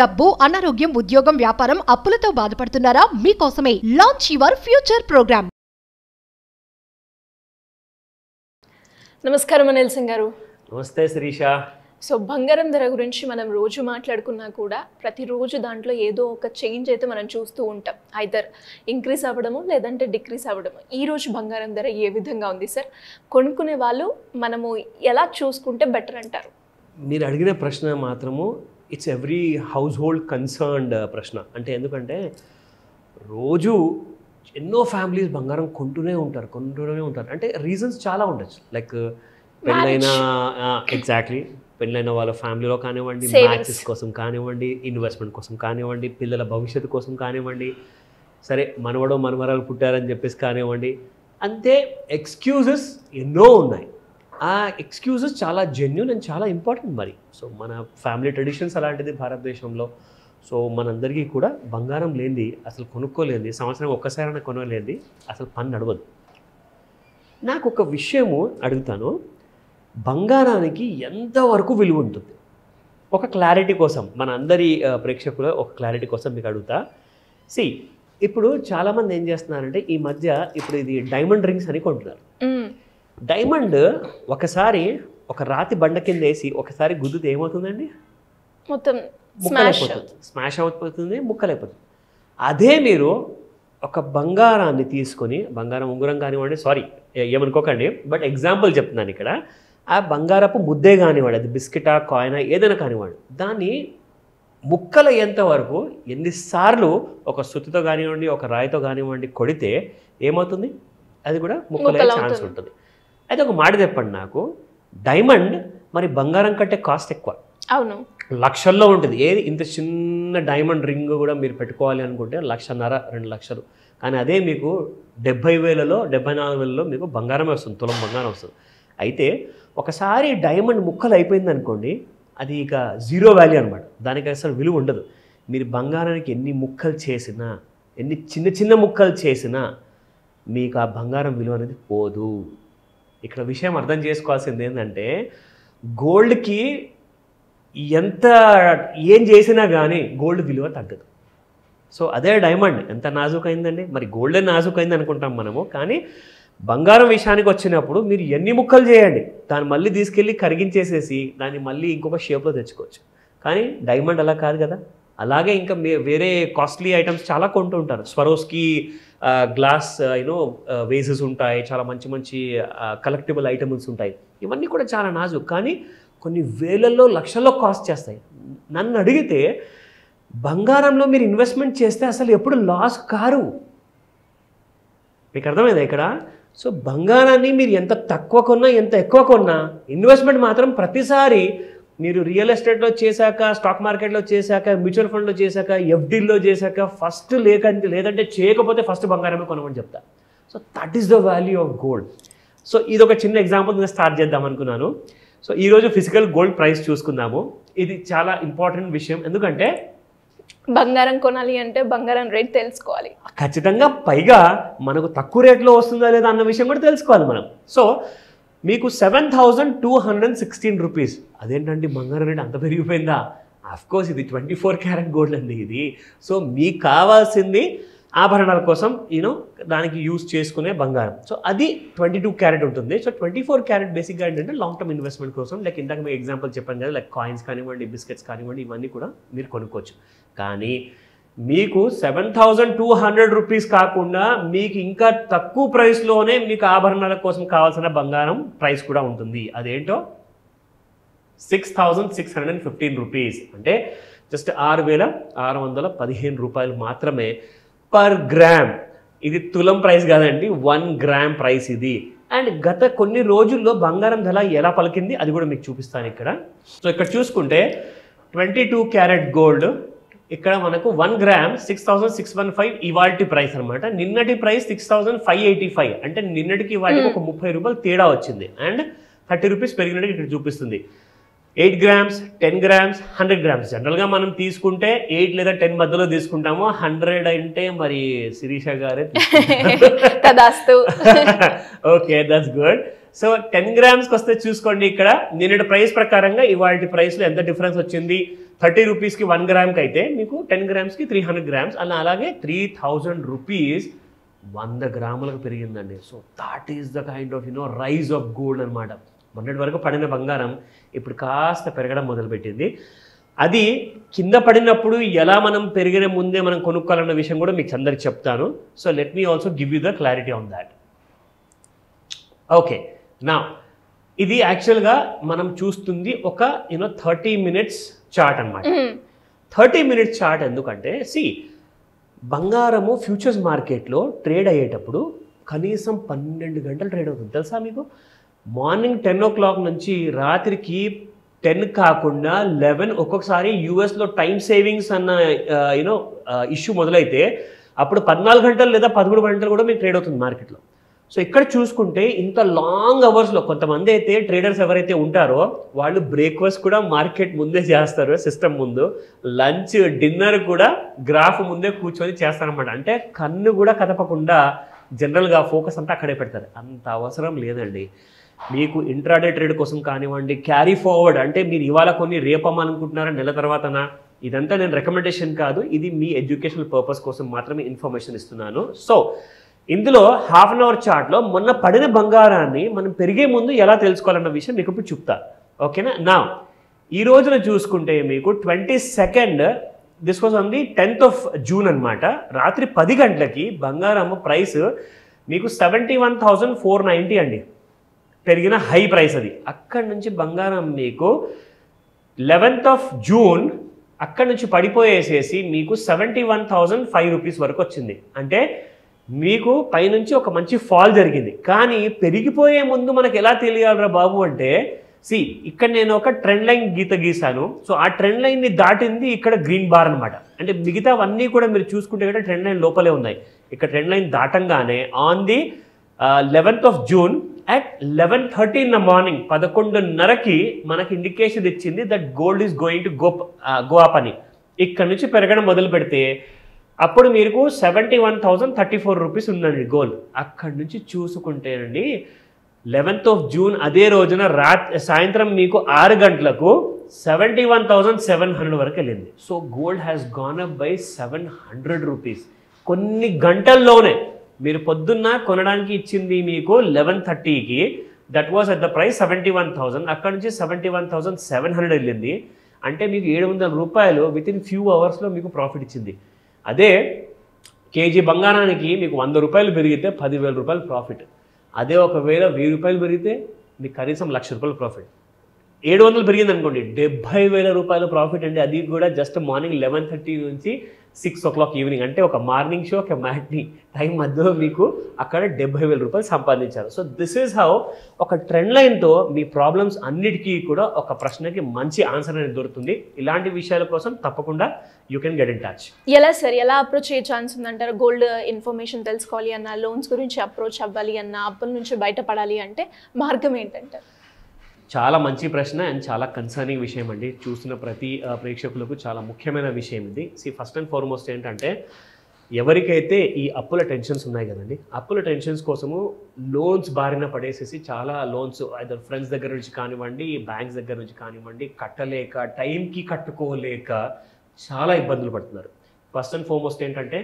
డబ్బు, అనారోగ్యం, ఉద్యోగం, వ్యాపారం, అప్పులతో బాధపడుతున్నారా? మీకోసమే లాంచ్ యువర్ ఫ్యూచర్ ప్రోగ్రామ్. నమస్కారం అనిల్ సింగ్ గారు. నమస్తే శిరీష. సో బంగారం ధర గురించి మనం రోజు మాట్లాడుకున్నా కూడా ప్రతిరోజు దాంట్లో ఏదో ఒక చేంజ్ అయితే మనం చూస్తూ ఉంటాం. ఐదర్ ఇంక్రీజ్ అవ్వడము లేదంటే డిక్రీజ్ అవ్వడము. ఈరోజు బంగారం ధర ఏ విధంగా ఉంది సార్? కొనుక్కునే వాళ్ళు మనము ఎలా చూసుకుంటే బెటర్ అంటారు? మీరు అడిగిన ప్రశ్న మాత్రము it's every house hold concerned ప్రశ్న. అంటే ఎందుకంటే రోజు ఎన్నో ఫ్యామిలీస్ బంగారం కొంటూనే ఉంటారు. అంటే రీజన్స్ చాలా ఉండొచ్చు. లైక్ పెళ్ళైన ఎగ్జాక్ట్లీ పెళ్ళైన వాళ్ళ ఫ్యామిలీలో కానివ్వండి, మ్యాచెస్ కోసం కానివ్వండి, ఇన్వెస్ట్మెంట్ కోసం కానివ్వండి, పిల్లల భవిష్యత్తు కోసం కానివ్వండి, సరే మనవడో మనవరాలు పుట్టారని చెప్పేసి కానివ్వండి, అంతే ఎక్స్క్యూజెస్ ఎన్నో ఉన్నాయి. ఆ ఎక్స్క్యూజెస్ చాలా జెన్యూన్ అండ్ చాలా ఇంపార్టెంట్ మరి. సో మన ఫ్యామిలీ ట్రెడిషన్స్ అలాంటిది భారతదేశంలో. సో మనందరికీ కూడా బంగారం లేనిది అసలు కొనుక్కోలేంది, సంవత్సరం ఒక్కసారైనా కొనలేంది అసలు పని నడవదు. నాకు ఒక విషయము అడుగుతాను, బంగారానికి ఎంతవరకు విలువ ఉంటుంది? ఒక క్లారిటీ కోసం, మన అందరి ప్రేక్షకుల ఒక క్లారిటీ కోసం మీకు అడుగుతా. ఇప్పుడు చాలామంది ఏం చేస్తున్నారంటే ఈ మధ్య ఇప్పుడు ఇది డైమండ్ రింగ్స్ అని కొంటున్నారు. డైమండ్ ఒకసారి ఒక రాతి బండ కింద వేసి ఒకసారి గుద్దుతే ఏమవుతుందండి? మొత్తం స్మాష్ అయిపోతుంది, ముక్కలైపోతుంది. అదే మీరు ఒక బంగారాన్ని తీసుకొని, బంగారం ఉంగరం కానివ్వండి, సారీ ఏమనుకోకండి, బట్ ఎగ్జాంపుల్ చెప్తున్నాను ఇక్కడ, ఆ బంగారపు ముద్దే కానివ్వండి, అది బిస్కెటా కాయినా ఏదైనా కానివ్వండి, దాన్ని ముక్కలయ్యేంత వరకు ఎన్నిసార్లు ఒక సుత్తితో కానివ్వండి, ఒక రాయితో కానివ్వండి కొడితే ఏమవుతుంది? అది కూడా ముక్కలయ్యే ఛాన్స్ ఉంటుంది. అయితే ఒక మాట చెప్పండి నాకు, డైమండ్ మరి బంగారం కంటే కాస్ట్ ఎక్కువ, అవును, లక్షల్లో ఉంటుంది. ఏది ఇంత చిన్న డైమండ్ రింగ్ కూడా మీరు పెట్టుకోవాలి అనుకుంటే 1,50,000 2 లక్షలు. కానీ అదే మీకు 70,000లో 74,000లో మీకు బంగారమే వస్తుంది, తులం బంగారం వస్తుంది. అయితే ఒకసారి డైమండ్ ముక్కలు అయిపోయింది అనుకోండి, అది ఇక జీరో వాల్యూ అనమాట, దానికి అసలు విలువ ఉండదు. మీరు బంగారానికి ఎన్ని ముక్కలు చేసినా, ఎన్ని చిన్న చిన్న ముక్కలు చేసినా మీకు ఆ బంగారం విలువ అనేది పోదు. ఇక్కడ విషయం అర్థం చేసుకోవాల్సింది ఏంటంటే, గోల్డ్కి ఎంత ఏం చేసినా కానీ గోల్డ్ విలువ తగ్గదు. సో అదే డైమండ్ ఎంత నాజుకైందండి, మరి గోల్డే నాజుకైంది అనుకుంటాం మనము, కానీ బంగారం విషయానికి వచ్చినప్పుడు మీరు ఎన్ని ముక్కలు చేయండి, దాన్ని మళ్ళీ తీసుకెళ్ళి కరిగించేసేసి దాన్ని మళ్ళీ ఇంకొక షేప్లో తెచ్చుకోవచ్చు. కానీ డైమండ్ అలా కాదు కదా. అలాగే ఇంకా వేరే కాస్ట్లీ ఐటమ్స్ చాలా కొంటూ ఉంటారు. స్వరోస్కి గ్లాస్ వేసెస్ ఉంటాయి, చాలా మంచి మంచి కలెక్టిబుల్ ఐటమ్స్ ఉంటాయి. ఇవన్నీ కూడా చాలా నాజుక్, కానీ కొన్ని వేలల్లో లక్షల్లో కాస్ట్ చేస్తాయి. నన్ను అడిగితే బంగారంలో మీరు ఇన్వెస్ట్మెంట్ చేస్తే అసలు ఎప్పుడు లాస్ కారు. మీకు అర్థమైందా ఇక్కడ? సో బంగారాన్ని మీరు ఎంత తక్కువ కొన్నా ఎంత ఎక్కువ కొన్నా, ఇన్వెస్ట్మెంట్ మాత్రం ప్రతిసారి మీరు రియల్ ఎస్టేట్లో చేశాక, స్టాక్ మార్కెట్లో చేశాక, మ్యూచువల్ ఫండ్లో చేశాక, ఎఫ్డీల్లో చేశాక ఫస్ట్ లేదంటే చేయకపోతే ఫస్ట్ బంగారమే కొనమని చెప్తా. So that is the value of gold. So ఇది ఒక చిన్న ఎగ్జాంపుల్ నేను స్టార్ట్ చేద్దాం అనుకున్నాను. సో ఈరోజు ఫిజికల్ గోల్డ్ ప్రైస్ చూసుకుందాము. ఇది చాలా ఇంపార్టెంట్ విషయం, ఎందుకంటే బంగారం కొనాలి అంటే బంగారం రేట్ తెలుసుకోవాలి ఖచ్చితంగా. పైగా మనకు తక్కువ రేట్లో వస్తుందా లేదా అన్న విషయం కూడా తెలుసుకోవాలి మనం. సో మీకు 7,216 రూపీస్. అదేంటండి బంగారం రేట్ అంత పెరిగిపోయిందా? అఫ్కోర్స్ ఇది 24 క్యారెట్ గోల్డ్ అండి ఇది. సో మీకు కావాల్సింది ఆభరణాల కోసం దానికి యూజ్ చేసుకునే బంగారం. సో అది 22 క్యారెట్ ఉంటుంది. సో 24 క్యారెట్ బేసిక్గా ఏంటంటే లాంగ్ టర్మ్ ఇన్వెస్ట్మెంట్ కోసం, లైక్ ఇందాక మీకు ఎగ్జాంపుల్ చెప్పాను కదా, లైక్ కాయిన్స్ కానివ్వండి, బిస్కెట్స్ కానివ్వండి, ఇవన్నీ కూడా మీరు కొనుక్కోవచ్చు. కానీ మీకు 7,200 రూపీస్ కాకుండా మీకు ఇంకా తక్కువ ప్రైస్లోనే మీకు ఆభరణాల కోసం కావాల్సిన బంగారం ప్రైస్ కూడా ఉంటుంది. అదేంటో 6,615 రూపీస్, అంటే జస్ట్ 6,615 రూపాయలు మాత్రమే పర్ గ్రామ్. ఇది తులం ప్రైస్ కాదండి, 1 గ్రామ్ ప్రైస్ ఇది. అండ్ గత కొన్ని రోజుల్లో బంగారం ధర ఎలా పలికింది అది కూడా మీకు చూపిస్తాను ఇక్కడ. సో ఇక్కడ చూసుకుంటే 22 క్యారెట్ గోల్డ్ ఇక్కడ మనకు 1 గ్రామ్ 6,615 ఇవాల్టి ప్రైస్ అనమాట. నిన్నటి ప్రైస్ 6,585, అంటే నిన్నటికి ఇవాళకి ఒక 30 రూపాయలు తేడా వచ్చింది. అండ్ 30 రూపీస్ పెరిగినట్టు ఇక్కడ చూపిస్తుంది. 8 గ్రామ్స్, 10 గ్రామ్స్, 100 గ్రామ్స్. జనరల్గా మనం తీసుకుంటే 8 లేదా 10 మధ్యలో తీసుకుంటాము. 100 అంటే మరి శిరీష గారే ఓకే, దట్స్ గుడ్. సో 10 గ్రామ్స్కి వస్తే చూసుకోండి, ఇక్కడ నిన్నటి ప్రైస్ ప్రకారంగా ఇవాళ ప్రైస్లో ఎంత డిఫరెన్స్ వచ్చింది 30 రూపీస్కి 1 గ్రామ్కి అయితే మీకు 10 గ్రామ్స్కి 300 గ్రామ్స్, అలాగే 3000 రూపీస్ 100 గ్రాములకు పెరిగిందండి. So that is the kind of rise of gold అనమాట. మొన్నటి వరకు పడిన బంగారం ఇప్పుడు కాస్త పెరగడం మొదలుపెట్టింది. అది కింద పడినప్పుడు ఎలా మనం పెరిగిన ముందే మనం కొనుక్కోవాలన్న విషయం కూడా మీకు అందరికి చెప్తాను. So let me also give you the clarity on that. Okay, నా ఇది యాక్చువల్గా మనం చూస్తుంది ఒక 30 మినిట్స్ చార్ట్ అనమాట. 30 మినిట్స్ చార్ట్ ఎందుకంటే బంగారము ఫ్యూచర్స్ మార్కెట్లో ట్రేడ్ అయ్యేటప్పుడు కనీసం 12 గంటలు ట్రేడ్ అవుతుంది తెలుసా మీకు. మార్నింగ్ 10 o'clock నుంచి రాత్రికి 10 కాకుండా 11, ఒక్కొక్కసారి యూఎస్లో టైం సేవింగ్స్ అన్న ఇష్యూ మొదలైతే అప్పుడు 14 గంటలు లేదా 13 గంటలు కూడా మీకు ట్రేడ్ అవుతుంది మార్కెట్లో. సో ఇక్కడ చూసుకుంటే ఇంత లాంగ్ అవర్స్లో కొంతమంది అయితే ట్రేడర్స్ ఎవరైతే ఉంటారో వాళ్ళు బ్రేక్ఫాస్ట్ కూడా మార్కెట్ ముందే చేస్తారు, సిస్టమ్ ముందు. లంచ్, డిన్నర్ కూడా గ్రాఫ్ ముందే కూర్చొని చేస్తారనమాట. అంటే కన్ను కూడా కదపకుండా జనరల్గా ఫోకస్ అంతా అక్కడే పెడతారు. అంత అవసరం లేదండి. మీకు ఇంట్రాడే ట్రేడ్ కోసం కానివ్వండి, క్యారీ ఫార్వర్డ్ అంటే మీరు ఇవాళ కొన్ని రేపమ్మనుకుంటున్నారా నెల తర్వాతనా, ఇదంతా నేను రికమెండేషన్ కాదు, ఇది మీ ఎడ్యుకేషనల్ పర్పస్ కోసం మాత్రమే ఇన్ఫర్మేషన్ ఇస్తున్నాను. సో ఇందులో హాఫ్ అన్ అవర్ చార్ట్లో మొన్న పడిన బంగారాన్ని మనం పెరిగే ముందు ఎలా తెలుసుకోవాలన్న విషయం మీకు ఇప్పుడు చెప్తా. ఓకేనా. నా ఈ రోజున చూసుకుంటే మీకు 22nd, this was on the 10th of June అనమాట. రాత్రి 10 గంటలకి బంగారం ప్రైస్ మీకు 71,490 అండి, పెరిగిన హై ప్రైస్ అది. అక్కడి నుంచి బంగారం మీకు 11th of June అక్కడి నుంచి పడిపోయేసేసి మీకు 71,005 రూపీస్ వరకు వచ్చింది. అంటే మీకు పైనుంచి ఒక మంచి ఫాల్ జరిగింది. కానీ పెరిగిపోయే ముందు మనకు ఎలా తెలియాలరా బాబు అంటే ఇక్కడ నేను ఒక ట్రెండ్ లైన్ గీసాను. సో ఆ ట్రెండ్ లైన్ని దాటింది ఇక్కడ గ్రీన్ బార్ అనమాట. అంటే మిగతావన్నీ కూడా మీరు చూసుకుంటే కూడా ట్రెండ్ లైన్ లోపలే ఉన్నాయి. ఇక్కడ ట్రెండ్ లైన్ దాటంగానే on the 11th of June at 11:30 in the morning 11:30కి మనకి ఇండికేషన్ ఇచ్చింది that gold is going to go up అని. ఇక్కడ నుంచి పెరగడం మొదలు పెడితే అప్పుడు మీకు 71,034 రూపీస్ ఉందండి గోల్డ్. అక్కడి నుంచి చూసుకుంటేనండి 11th of June అదే రోజున సాయంత్రం మీకు 6 గంటలకు 71,700 వరకు వెళ్ళింది. So gold has gone up by 700 rupees కొన్ని గంటల్లోనే. మీరు పొద్దున్న కొనడానికి ఇచ్చింది మీకు 11:30కి, that was at the price 71,000. అక్కడ నుంచి 71,700 వెళ్ళింది. అంటే మీకు 700 రూపాయలు విత్ ఇన్ ఫ్యూ అవర్స్లో మీకు ప్రాఫిట్ ఇచ్చింది. అదే కేజీ బంగారానికి మీకు 100 రూపాయలు పెరిగితే 10,000 రూపాయలు ప్రాఫిట్. అదే ఒకవేళ 1000 రూపాయలు పెరిగితే మీకు కనీసం 1,00,000 రూపాయలు ప్రాఫిట్. 700 పెరిగింది అనుకోండి 70,000 రూపాయలు ప్రాఫిట్ అండి. అది కూడా జస్ట్ మార్నింగ్ 11:30 నుంచి 6 o'clock ఈవినింగ్. అంటే ఒక మార్నింగ్ షో, ఒక మ్యాట్నీ టైం మధ్యలో మీకు అక్కడ 70,000 రూపాయలు సంపాదించారు. సో దిస్ ఈజ్ హౌ ఒక ట్రెండ్ లైన్తో మీ ప్రాబ్లమ్స్ అన్నిటికీ కూడా ఒక ప్రశ్నకి మంచి ఆన్సర్ అనేది దొరుకుతుంది. ఇలాంటి విషయాల కోసం తప్పకుండా you can get in touch. ఎలా సార్, ఎలా అప్రోచ్ అయ్యే ఛాన్స్ ఉందంటారు? గోల్డ్ ఇన్ఫర్మేషన్ తెలుసుకోవాలి అన్న, లోన్స్ గురించి అప్రోచ్ అవ్వాలి అన్న, అప్పుల నుంచి బయటపడాలి అంటే మార్గం ఏంటంటారు? చాలా మంచి ప్రశ్న అండ్ చాలా కన్సర్నింగ్ విషయం అండి. చూస్తున్న ప్రతి ప్రేక్షకులకు చాలా ముఖ్యమైన విషయం ఇది. ఫస్ట్ అండ్ ఫార్మోస్ట్ ఏంటంటే ఎవరికైతే ఈ అప్పుల టెన్షన్స్ ఉన్నాయి కదండి, అప్పుల టెన్షన్స్ కోసము లోన్స్ బారిన పడేసేసి చాలా లోన్స్ ఐదర్ ఫ్రెండ్స్ దగ్గర నుంచి కానివ్వండి, బ్యాంక్స్ దగ్గర నుంచి కానివ్వండి, కట్టలేక టైంకి కట్టుకోలేక చాలా ఇబ్బందులు పడుతున్నారు. ఫస్ట్ అండ్ ఫార్మోస్ట్ ఏంటంటే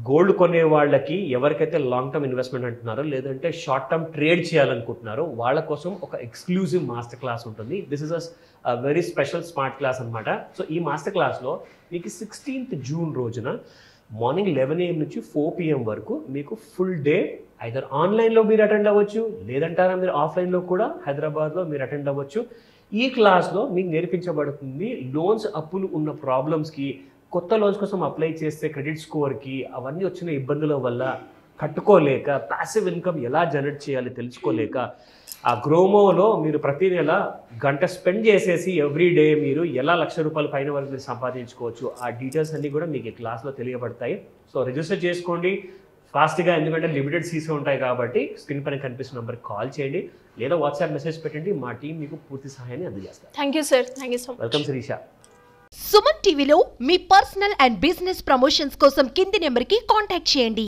గోల్డ్ కొనే వాళ్ళకి ఎవరికైతే లాంగ్ టర్మ్ ఇన్వెస్ట్మెంట్ అంటున్నారో లేదంటే షార్ట్ టర్మ్ ట్రేడ్ చేయాలనుకుంటున్నారో వాళ్ళ కోసం ఒక ఎక్స్క్లూజివ్ మాస్టర్ క్లాస్ ఉంటుంది. This is a very special smart class అనమాట. సో ఈ మాస్టర్ క్లాస్లో మీకు 16th June రోజున మార్నింగ్ 11 AM నుంచి 4 PM వరకు మీకు ఫుల్ డే ఐదర్ ఆన్లైన్లో మీరు అటెండ్ అవ్వచ్చు, లేదంటారా మీరు ఆఫ్లైన్లో కూడా హైదరాబాద్లో మీరు అటెండ్ అవ్వచ్చు. ఈ క్లాస్లో మీకు నేర్పించబడుతుంది లోన్స్ అప్పులు ఉన్న ప్రాబ్లమ్స్కి, కొత్త లోన్స్ కోసం అప్లై చేస్తే క్రెడిట్ స్కోర్కి, అవన్నీ వచ్చిన ఇబ్బందుల వల్ల కట్టుకోలేక ప్యాసివ్ ఇన్కమ్ ఎలా జనరేట్ చేయాలి తెలుసుకోలేక, ఆ గ్రోమోలో మీరు ప్రతి నెల గంట స్పెండ్ చేసేసి ఎవ్రీ డే మీరు ఎలా 1,00,000 రూపాయల పైన వరకు మీరు సంపాదించుకోవచ్చు, ఆ డీటెయిల్స్ అన్నీ కూడా మీకు ఈ క్లాస్లో తెలియబడతాయి. సో రిజిస్టర్ చేసుకోండి ఫాస్ట్గా, ఎందుకంటే లిమిటెడ్ సీట్స్ ఉంటాయి కాబట్టి స్క్రీన్ పైన కనిపిస్తున్న నెంబర్కి కాల్ చేయండి లేదా వాట్సాప్ మెసేజ్ పెట్టండి. మా టీం మీకు పూర్తి సహాయాన్ని అందజేస్తారు. Thank you sir. Thank you so much. Welcome Shirisha. Suman టీవీలో మీ పర్సనల్ అండ్ బిజినెస్ ప్రమోషన్స్ కోసం కింది నెంబర్కి కాంటాక్ట్ చేయండి.